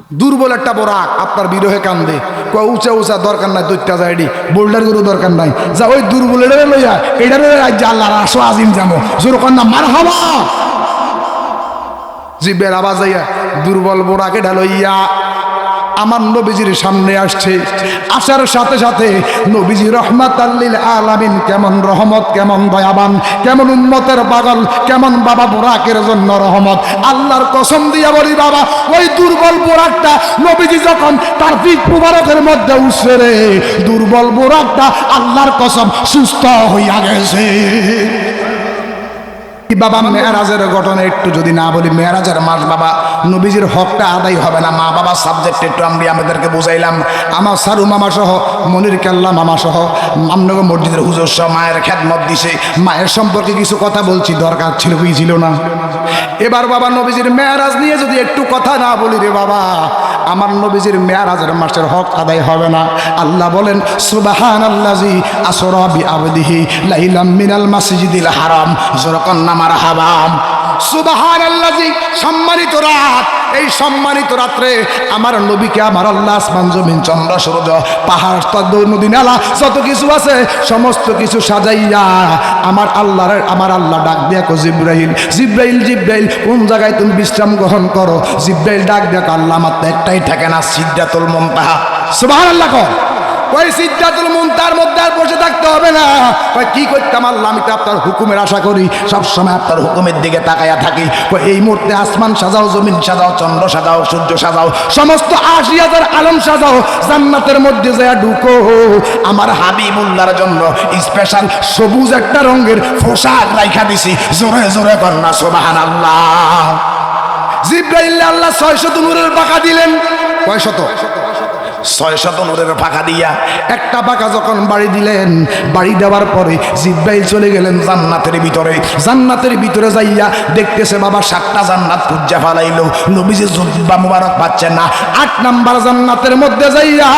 দুর্বল একটা বোরাক আপনার বিরহে কান্দে, উঁচা উঁচা দরকার নাই, দৈত্যা যায়ডি বোল্ডার গুলো দরকার নাই, যা ওই দুর্বল এটা লইয়া এটারে রাজ্য আল্লাহর আসো আজিম যাবো জোর কন্যা মার হাবা জিব্বের আওয়াজ আইয়া দুর্বল বোরাকে ঢালইয়া আমার নবীজির সামনে আসছে। আসার সাথে সাথে নবীজি রহমাতাল লিল আলামিন, কেমন রহমত, কেমন দয়াবান, কেমন উম্মতের পাগল, কেমন বাবা বোরাকের জন্য রহমত। আল্লাহর কসম দিয়া বলি বাবা, ওই দুর্বল বোরাকটা নবীজি যখন তার পিঠ মুবারকের মধ্যে উঠছে রে, দুর্বল বোরাকটা আল্লাহর কসম সুস্থ হইয়া গেছে। বাবা মেরাজের ঘটনা একটু যদি না বলি, মেরাজের মাস বাবা নবীজির হকটা আদায় হবে না। মা বাবার সাবজেক্ট একটু আমি আমাদেরকে বুঝাইলাম। আমার সারু মামা সহ, মনির কেল্লা মামা সহ, আমনগর মসজিদের হুজুর সহ মায়ের খেদমত দিছে। মায়ের সম্পর্কে কিছু কথা বলছি, দরকার ছিল কি ছিল না? এবার বাবা নবীজির মেরাজ নিয়ে যদি একটু কথা না বলি রে বাবা, আমার নবীজির মেরাজের মাসের হক আদায় হবে না। আল্লাহ বলেন সুবহানাল্লাযী আসরা বিআবদিহি লাইলাম মিনাল মাসজিদিল হারাম, যখন মারহাবা সুবহানাল্লাযী, সম্মানিত রাত, এই সম্মানিত রাত্রে আমার নবীকে আমার আল্লাহ আসমান জমিন চন্দ্র সূর্য পাহাড় নদী নালা যত কিছু আছে সমস্ত কিছু সাজাইয়া আমার আল্লাহ ডাক দিয়া কো জিব্রাইল, জিব্রাইল, জিব্রাইল কোন জায়গায় তুমি বিশ্রাম গ্রহণ করো? জিব্রাইল ডাক দিয়া আল্লাহ আমার তো একটাই ঠিকানা, সিদরাতুল মুনতাহা। সুবহানাল্লাহ। ওই সিদরাতুল মুনতাহার মধ্যে আর বসে থাকতে হবে না। ওই কি করতাম আল্লাহ, আমি তো আপনার হুকুমের আশা করি, সবসময় আপনার হুকুমের দিকে তাকাইয়া থাকি। ওই এই মুহূর্তে আসমান সাজাও, জমিন সাজাও, চন্দ্র সাজাও, সূর্য সাজাও, সমস্ত ৮০,০০০ আলম সাজাও, জান্নাতের মধ্যে যায় ঢুকো। আমার হাবিবুল্লাহর জন্য স্পেশাল সবুজ একটা রঙের পোশাক রাইখা দিছি, জোরে জোরে কর না সুবহানাল্লাহ। জিব্রাইল আল্লাহ ৬০০ নূরের পাখা দিলেন। কয়শত? ৬০০ নূরের পাখা দিয়া একটা পাখা যখন বাড়ি দিলেন, বাড়ি দেওয়ার পরে জিব্রাইল চলে গেলেন জান্নাতের ভিতরে। জান্নাতের ভিতরে যাইয়া দেখতেছে বাবা ৭টা জান্নাত খুঁজা ফেলাইলো, নবীজি জুব্বা মুবারক পাচ্ছেন না। ৮ নাম্বার জান্নাতের মধ্যে যাইয়া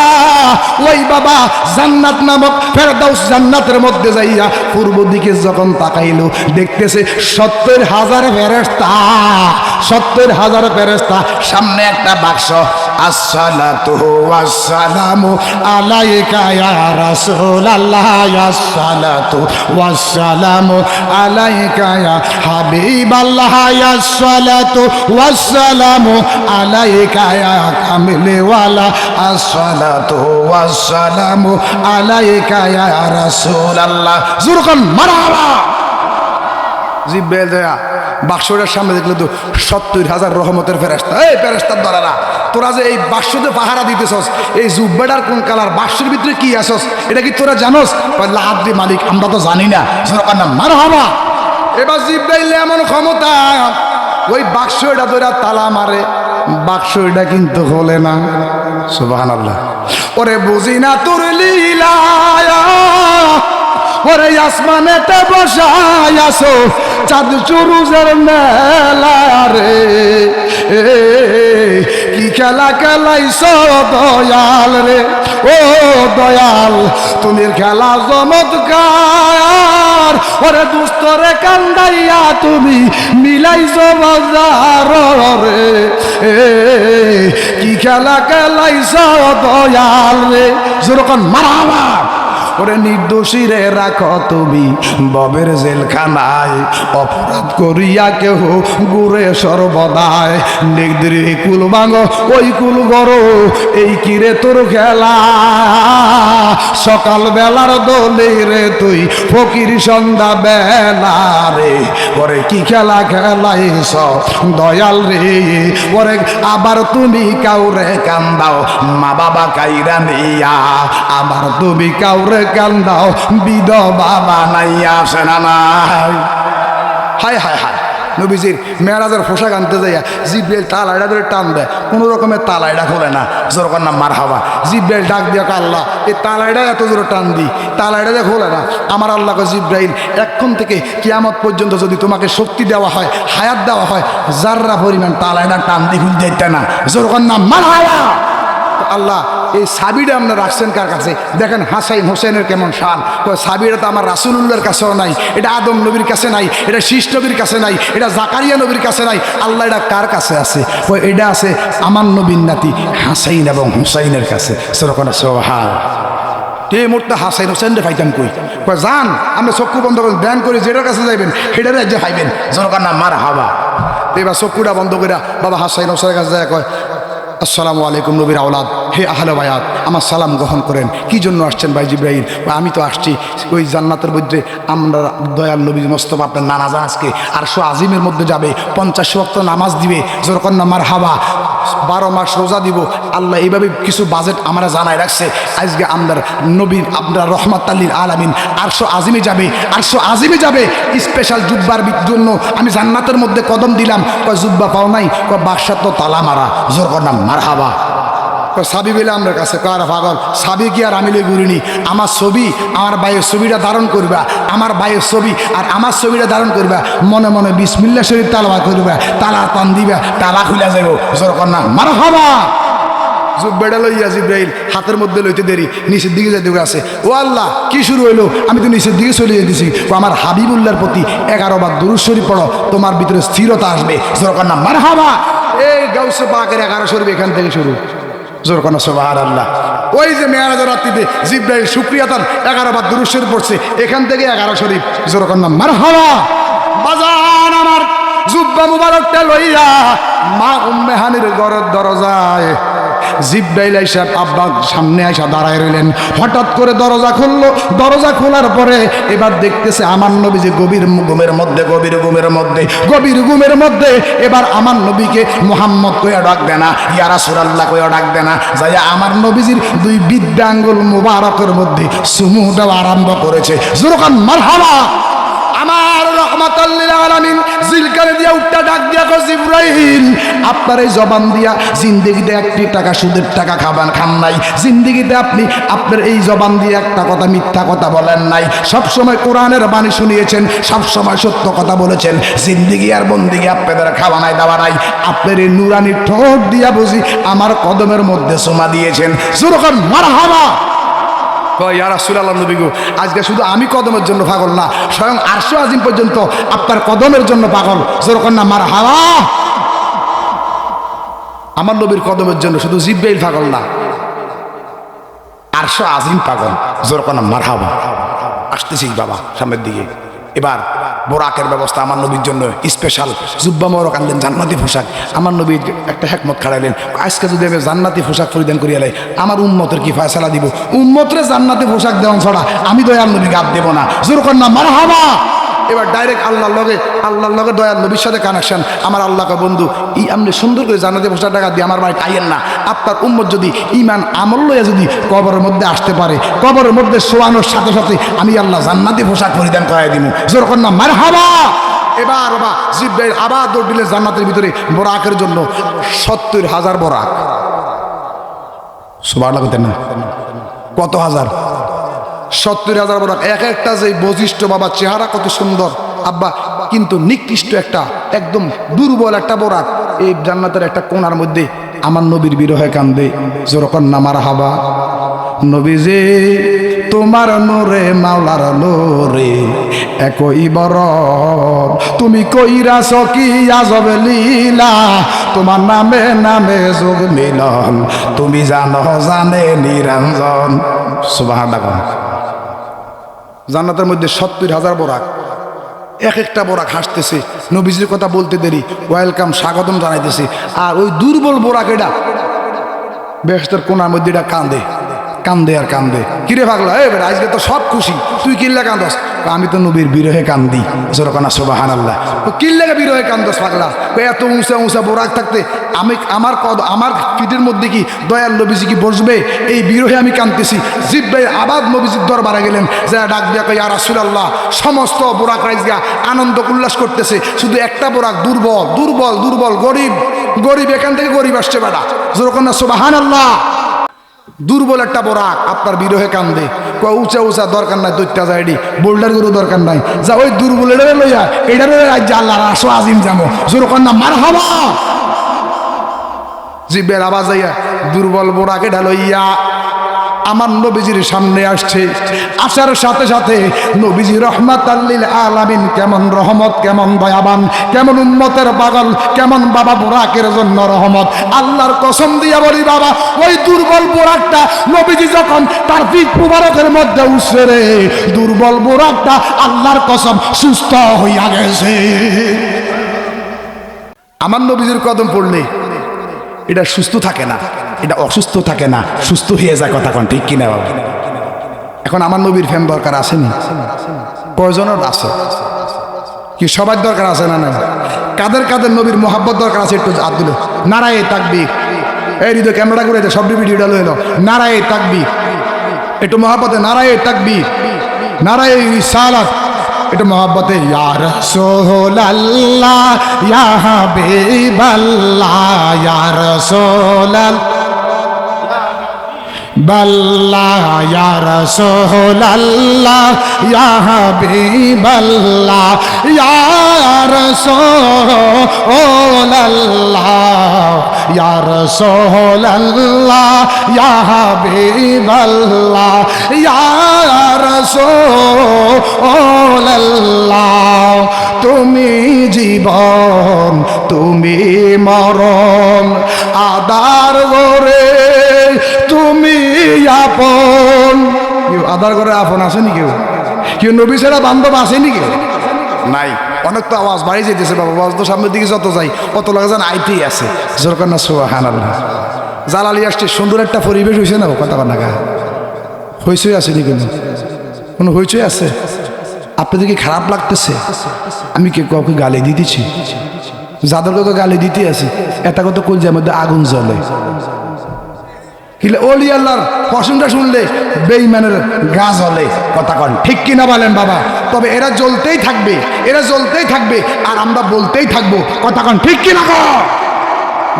ওই বাবা জান্নাত নামক ফেরদাউস জান্নাতের মধ্যে যাইয়া পূর্ব দিকে যখন তাকাইলো, দেখতেছে ৭০,০০০ ফেরেশতা, ৭০,০০০ ফেরেশতা, সামনে একটা বাক্স, আসসালাতু ওয়াসসালামু আলাইকা ইয়া রাসূলুল্লাহ, আসসালাতু ওয়াসসালামু আলাইকা ইয়া হাবিবাল্লাহ, আসসালাতু ওয়াসসালামু আলাইকা ইয়া কামিলওয়ালা, আসসালাতু ওয়াসসালামু আলাইকা ইয়া রাসূলুল্লাহ। জুরকান মারহাবা। জিব্রাইল দেয়া বাক্সটার সামনে দেখলে তো ৭০,০০০ রহমতের ফেরেশতা। এই ফেরেশতার দ্বারা তোরা যে এই বাক্সতে পাহারা দিতেছস, এই জুব্বাটার কোন কালার, বাক্সের ভিতরে কি আসস, এটা কি তোরা জানোস? আব্দি মালিক, আমরা তো জানি না। মারহাবা। এবার জিব্রাইল এমন ক্ষমতা, ওই বাক্সটা তোরা তালা মারে, বাক্সটা কিন্তু হলে না। সুবহানাল্লাহ। ওরে বুঝি না তোর লীলা, ওরে আসমানেতে বসাই আসো চাঁদ চুরুজের মেলা রে, কি খেলা খেলাইছ দয়াল রে, ও দয়াল তুমি খেলা চমৎকার, ওরে দুস্তরে কান্দাইয়া তুমি মিলাইছ বাজার রে, কি খেলা খেলাইছ দয়াল রে, যেরকম মারহাবা। ওরে নির্দোষীরে রাখো তুমি ববের জেলখানায়, অপরাধ করিয়া কেহ গুরে সর্বদায়, নেগদের কুল ভাঙো ওই কুল গড়ো, এই কিরে তোর খেলা, সকাল বেলার দলে রে তুই ফকির সন্ধ্যা বেলা রে, ওরে কি খেলা খেলাইছ দয়াল রে, ওরে আবার তুমি কাউরে কান্দাও মা বাবা কাইরা নিয়া, আবার তুমি কাউরে কান্দাও বিধবা বানাইয়া, আসে না নাই? হায় হায় হায়। নবীজির মেরাজের পোশাক আনতে যাইয়া জিব্রাইল তালাইটা ধরে টান দেয়, কোনো রকমের তালাইটা খোলে না। জোরকার নাম মারহাবা। জিব্রাইল ডাক দিয়া আল্লাহ, এই তালাইটা এত জোরে টান দিই, তালাইটা যে খোলে না। আমার আল্লাহকে জিব্রাইল, এখন থেকে কিয়ামত পর্যন্ত যদি তোমাকে শক্তি দেওয়া হয়, হায়াত দেওয়া হয়, যাররা পরিমাণ তালাইটা টান দি খুলতে না। জোরকার নাম মারহাবা। আল্লাহ এই সাবিটা আপনার রাখছেন কার কাছে? দেখেন হাসাইন হোসেনের কেমন শান। সাবিটা তো আমার রাসূলুল্লাহর কাছেও নাই, এটা আদম নবীর কাছে নাই, এটা শীষ নবীর কাছে নাই, এটা জাকারিয়া নবীর কাছে নাই। আল্লাহ এটা কার কাছে আছে? এটা আছে আমার নবীর নাতি হাসাইন এবং হুসাইনের কাছে। সেরকম সোহার এই মুহূর্তে হাসাইন হোসেন রে পাইতাম কই? যান আমরা চক্ষু বন্ধ করে ব্যান করে যেটার কাছে যাইবেন সেটার রাজ্যে খাইবেন। জনকার না মার হাবা। এবার চক্ষুটা বন্ধ করে বাবা হাসাইন হোসেনের কাছে যায়, কয় আসসালামু আলাইকুম নবীর আওলাদ, হে আহলে বায়াত, আমার সালাম গ্রহণ করেন। কি জন্য আসছেন ভাই জিব্রাইল? আমি তো আসছি ওই জান্নাতের মধ্যে আমরা দয়াল নবী মোস্তফা আপনার নানাজা আজকে 800 আজিমের মধ্যে যাবে, 50 ওয়াক্ত নামাজ দিবে। জোরকর না মার হাবা। 12 মাস রোজা দিব। আল্লাহ এইভাবে কিছু বাজেট আমরা জানাই রাখছে। আজকে আপনার নবীর আপনার রহমাত আল্লিল আলামিন 800 আজিমে যাবে, 800 আজিমে যাবে স্পেশাল জুব্বার জন্য আমি জান্নাতের মধ্যে কদম দিলাম। কয় জুব্বা পাও নাই? কয় বাদশাহ তো তালা মারা। জোরকর না মার হাবা। সাবি বেলে আমার কাছে কার পাগল সাবি কি আর আমি ঘুরিনি? আমার ছবি, আমার ভাইয়ের ছবিটা ধারণ করবা, আমার ভাইয়ের ছবি আর আমার ছবিটা ধারণ করবা, মনে মনে বিসমিল্লাহ শরীফ তালাবা করবা, তালা টান দিবা, তালা খুলে যাব। জোরকর না মার হাবা। জুব্বাটা লইয়া জিব্রাইল হাতের মধ্যে লইতে দেরি, নিচের দিকে যাইতে আছে। ও আল্লাহ কি শুরু হইলো? আমি তো নিচের দিকে চলে যেতেছি। ও আমার হাবিবুল্লাহর প্রতি 11 বার দুরূদ শরীফ পড়ো, তোমার ভিতরে স্থিরতা আসবে। জোরকর না মার হাবা। এই গাউসে পাকের 11 শরীফ এখান থেকে শুরু। জোরকর না সুবহানাল্লাহ। ওই যে মেয়ারাজের রাত্রিতে জিব্রাইল শুকরিয়া তার 11 বার দুরূদ শরীফ পড়ছে, এখান থেকে 11 শরীফ। জোরকর না মারহাবা। বাজান আমার জুব্বা মুবারকটা লইয়া মা উম্মে হানির ঘরের দরজায় জিব্রাইল আইসা আব্বার সামনে আইসা দাঁড়ায় রইলেন। হঠাৎ করে দরজা খুললো। দরজা খোলার পরে এবার দেখতেছে আমার নবী যে গভীর ঘুমের মধ্যে এবার আমার নবীকে মুহাম্মদ কইয়া ডাক দেনা, ইয়া রাসূলুল্লাহ কইয়া ডাক দেনা, যাইয়া আমার নবীজির 2 বিদ্যা আঙ্গুল মুবারকের মধ্যে চুমু দেওয়া আরম্ভ করেছে। জোরকান মারহাবা। আমার রহমাতুল লিল আলামিন জিলকারে দিয়া উঠটা ডাক দিয়া কো জিব্রাইল, আপনার এই জবান দিয়া জিন্দেগিতে 1 টাকা সুদের টাকা খান নাই। জিন্দেগিতে আপনি আপনার এই জবান দিয়ে একটা কথা মিথ্যা কথা বলেন নাই। সব সময় কোরআনের বাণী শুনিয়েছেন, সব সময় সত্য কথা বলেছেন। জিন্দেগি আর বন্দিগি আপনাদের খাওয়া নাই দাওয়া নাই। আপনার এই নুরানি ঠোঁট দিয়া বুঝি আমার কদমের মধ্যে চুমা দিয়েছেন। জোরকান মারহাবা। ইয়া রাসূলুল্লাহ নবী গো, আজকে শুধু আমি কদমের জন্য পাগল না, স্বয়ং আরশ আজিম পর্যন্ত আপনার কদমের জন্য পাগল। জোরকর না মারহাবা। আমার নবীর কদমের জন্য শুধু জিব্রাইল পাগল না, আরশ আজিম পাগল। জোরকর না মারহাবা। আসতেছি বাবা সামনের দিকে। এবার বোরাকের ব্যবস্থা আমার নবীর জন্য স্পেশাল। জুব্বা মোবারক আনলেন, জান্নাতি পোশাক। আমার নবী একটা হিকমত খাড়াইলেন, আজকে যদি আমি জান্নাতি পোশাক পরিধান করিয়া লাই, আমার উম্মতের কি ফয়সালা দিব? উম্মতরে জান্নাতি পোশাক দেওয়া ছড়া আমি দয়াল নবীকে হাত দেব না। জোরকর না মারহাবা। এবার ডাইরেক্ট আল্লাহর লগে দয়াল নবীর সাথে কানেকশন। আমার আল্লাহকে বন্ধু আপনি সুন্দর করে জান্নাতি পোশাক টাকা দিয়ে আমার বাড়িতে আইয়েন না। আপনার উম্মত যদি ইমান আমল লইয়া যদি কবরের মধ্যে আসতে পারে, কবরের মধ্যে শোয়ানোর সাথে সাথে আমি আল্লাহ জান্নাতি পোশাক পরিধান করাই দিব। জোরকর না মারহাবা। এবার বাবা জিব্রাইল আবার দৌড় দিলেন জান্নাতের ভিতরে বোরাকের জন্য। 70,000 বোরাক। সুবহানাল্লাহ বলতেন না? কত হাজার? 70,000 বোরাক। এক একটা যে বৈশিষ্ট্য বাবা, চেহারা কত সুন্দর আব্বা, কিন্তু নিকৃষ্ট একটা একদম দুর্বল একটা বোরাক। এই জান্নাতের একটা কোণার মধ্যে আমার নবীর বিরহে কান্দে। জোরকর না মারহাবা। নবীজি তোমার নূরে মাওলার নূরে একই বরণ, তুমি কইরাছ কি আজব লীলা, তোমার নামে নামে যোগ মিলন, তুমি জানো জানে নিরঞ্জন। সুবহানাল্লাহ। জান্নাতের মধ্যে 70,000 বোরাক। এক একটা বোরাক হাসতেছে, নবীজির কথা বলতে দেরি ওয়েলকাম স্বাগতম জানাইতেছে। আর ওই দুর্বল বোরাক এটা বেহেশতের কোনার মধ্যে এটা কান্দে কান্দে আর কান্দে। কিরে পাগলা, এবার আজকে তো সব খুশি, তুই কিল্লা কান্দস? আমি তো নবীর বিরহে কান্দি। জোরকানা সুবহানাল্লাহ। কিল্লাকে বিরহে কান্দস পাগলা? এত উঁচা উঁচা বোরাক থাকতে আমার পিঠের মধ্যে কি দয়াল নবীজি কি বসবে? এই বিরহে আমি কান্দতেছি। জিব্রাইল আবাদ নবীজির দরবারে গেলেন, যা ডাক দিয়া কই ইয়া রাসূলুল্লাহ, সমস্ত বোরাক রাইজা আনন্দ উল্লাস করতেছে, শুধু একটা বোরাক দুর্বল দুর্বল দুর্বল গরিব গরিব, এখান থেকে গরিব আসছে বেটা। জোরকানা সুবহানাল্লাহ। দুর্বল একটা বোরাক আপনার বিরহে কান্দে। উঁচা উঁচা দরকার নাই, দৈত্যা যাইডি বোল্ডার গুলো দরকার নাই, যা ওই দুর্বল এটারে লইয়া এটারে রাজ্য আল্লাহর আরশ আজিম যাবো। জোরকান না মারহাবা। জিব্বের আওয়াজ আইয়া দুর্বল বোরাকে ঢালইয়া আমার নবীজির সামনে আসছে। আসার সাথে সাথে নবীজি রহমাতাল লিল আলামিন, কেমন রহমত, কেমন দয়াবান, কেমন উম্মতের পাগল, কেমন বাবা বোরাকের জন্য রহমত। আল্লাহর কসম দিয়া বলি বাবা, ওই দুর্বল বোরাকটা নবীজি যখন তার পিঠ মুবারকের মধ্যে উঠছে রে, দুর্বল বোরাকটা আল্লাহর কসম সুস্থ হইয়া গেছে। আমার নবীজির কদম পড়লে এটা সুস্থ থাকে না, এটা অসুস্থ থাকে না, সুস্থ হয়ে যায়। কথা কোন ঠিক কিনা বাবা? এখন আমার নবীর ফ্যান দরকার আছে না? কয়জনের আছে? কি সবার দরকার আছে না? না, কাদের কাদের নবীর মোহাব্বত দরকার আছে? একটু হাত দিল। নারায়ে তাকবীর। এই হৃদয় ক্যামেরা করে সব ভিডিওটা লইল। নারায়ে তাকবীর, একটু মোহাব্বতে নারায়ে তাকবীর, নারায়ে রিসালাত, একটু মোহাব্বতে ইয়া রাসূলুল্লাহ ইয়া হাবিবাল্লাহ ইয়া রাসূলুল্লাহ বাল্লাহ ইয়া রাসূলুল্লাহ ইয়া হাবিবাল্লাহ ইয়া রাসূলুল্লাহ ইয়া রাসূলুল্লাহ ইয়া হাবিবাল্লাহ ইয়া রাসূলুল্লাহ। তুমি জীবন, তুমি মরণ, আদার করে তুমি আপন। কেউ আদার করে আপন আসেনি? কেউ কেউ নবী ছাড়া বান্ধব আসেনি? কেউ নাই। অনেক তো আওয়াজ বাড়ি যেতেছে বাবা, আওয়াজ তো সামনের দিকে যত যাই অত লাগে যেন আইতেই আছে। জোরকার না সুবহানাল্লাহ। জালালি আসছে, সুন্দর একটা পরিবেশ হয়েছে না? কথা কর না গা, হইচই আসেনি? কেন কোনো হইচই আছে? আপনাদের কি খারাপ লাগতেছে? আমি কে কাউকে গালি দিতেছি? যাদেরকে তো গালি দিতে আছে এটা কত কলজার মধ্যে আগুন জ্বলে। ওলি আল্লাহর প্রশংসা শুনলে বেঈমানের গা জ্বলে। কথা কন ঠিক কিনা বলেন বাবা? তবে এরা জ্বলতেই থাকবে, এরা জ্বলতেই থাকবে, আর আমরা বলতেই থাকবো। কথা কন ঠিক কিনা?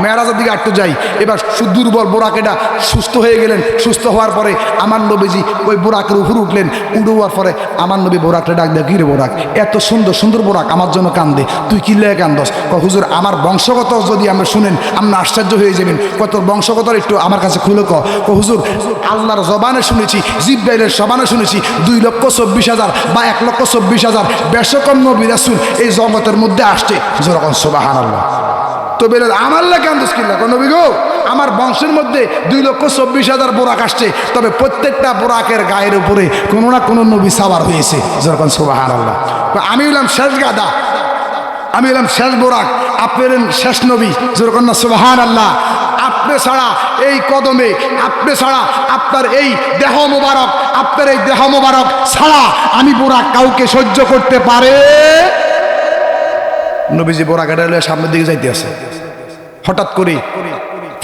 মেরাজের দিকে একটু যাই। এবার দুর্বল বোরাকেটা সুস্থ হয়ে গেলেন। সুস্থ হওয়ার পরে আমার নবীজি ওই বোরাকের উপর উঠলেন। উঠোয়ার পরে আমার নবী বোরাকটা ডাক দেয়, কিরে বোরাক, এত সুন্দর সুন্দর বোরাক আমার জন্য কান্দে, তুই কি লেগে কান্দস? হুজুর আমার বংশগত যদি আমরা শুনেন আমরা আশ্চর্য হয়ে যাবেন। কত বংশগত একটু আমার কাছে খুলে হুজুর আল্লাহর জবানে শুনেছি, জিব্রাইলের জবানে শুনেছি 2,24,000 বা 1,24,000 বেশকম নবী রাসূল এই জগতের মধ্যে আসছে। যেরকম সুবহানাল্লাহ। তো বেলে আমার লাগে আন্দোলন নবী গো, আমার বংশের মধ্যে 2,24,000 বোরাক আসছে, তবে প্রত্যেকটা বোরাকের গায়ের উপরে কোনো না কোনো নবী সাওয়ার হয়েছে। যেরকম সুবহানাল্লাহ। আমি হলাম শেষ গাদা, আমি হলাম শেষ বোরাক, আপনি হলেন শেষ নবী। যেরকম না সুবহানাল্লাহ। আপনি ছাড়া এই কদমে, আপনি ছাড়া আপনার এই দেহ মোবারক, আপনার এই দেহ মোবারক ছাড়া আমি বোরাক কাউকে সহ্য করতে পারে? নবীজি বোরাকাটা সামনের দিকে যাইতে আছে। হঠাৎ করে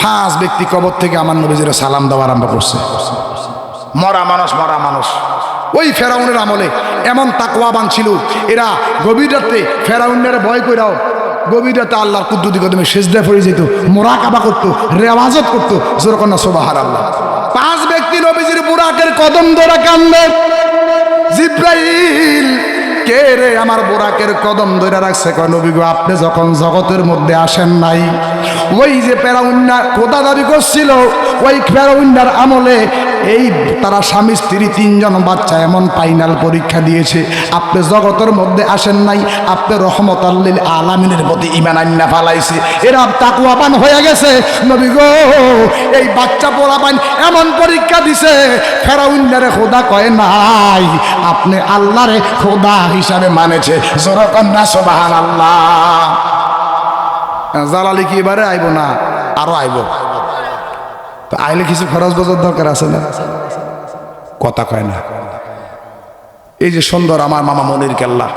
5 ব্যক্তি কবর থেকে আমার নবীজির সালাম দেওয়া আরম্ভ করছে। মরা মানুষ, মরা মানুষ। ওই ফেরাউনের আমলে এমন তাকওয়াবান ছিল, এরা গভীর রাতে ফেরাউনের ভয় কইরাও গভীর রাতে আল্লাহর কুদ্দুতি কদমে সিজদায় পড়ে যেত, মুরাকাবা করতো, রেওয়াজত করতো। যেরকম না সুবহানাল্লাহ। 5 ব্যক্তি নবীজির বুরাকের কদম ধরে কান্দে। জিব্রাইল, কে রে আমার বোরাকের কদম ধরে রাখছে? কয় নবী গো, আপনি যখন জগতের মধ্যে আসেন নাই, ওই যে ফেরাউনরা খোদা দাবি করছিল, ওই ফেরাউনরার আমলে এই তারা স্বামী স্ত্রী 3 জন বাচ্চা এমন ফাইনাল পরীক্ষা দিয়েছে। আপনি জগতের মধ্যে আসেন নাই, আপনি রহমতাল লিল আলামিনের প্রতি ঈমান আননা ফালাইছে, এরা তাকওয়াবান হয়ে গেছে। নবী গো, এই বাচ্চা পোলাপান এমন পরীক্ষা দিছে, ফেরাউনরা খোদা কয় নাই, আপনি আল্লাহরে খোদা হিসাবে মানেছে। যেরকম না সুবহানাল্লাহ। জালালি কি এবারে আইব না, আরো আইব? তো আইলে কিছু খরচ বাজার দরকার আছে না? কথা কয় না। এই যে সুন্দর আমার মামা মনির কেল্লা,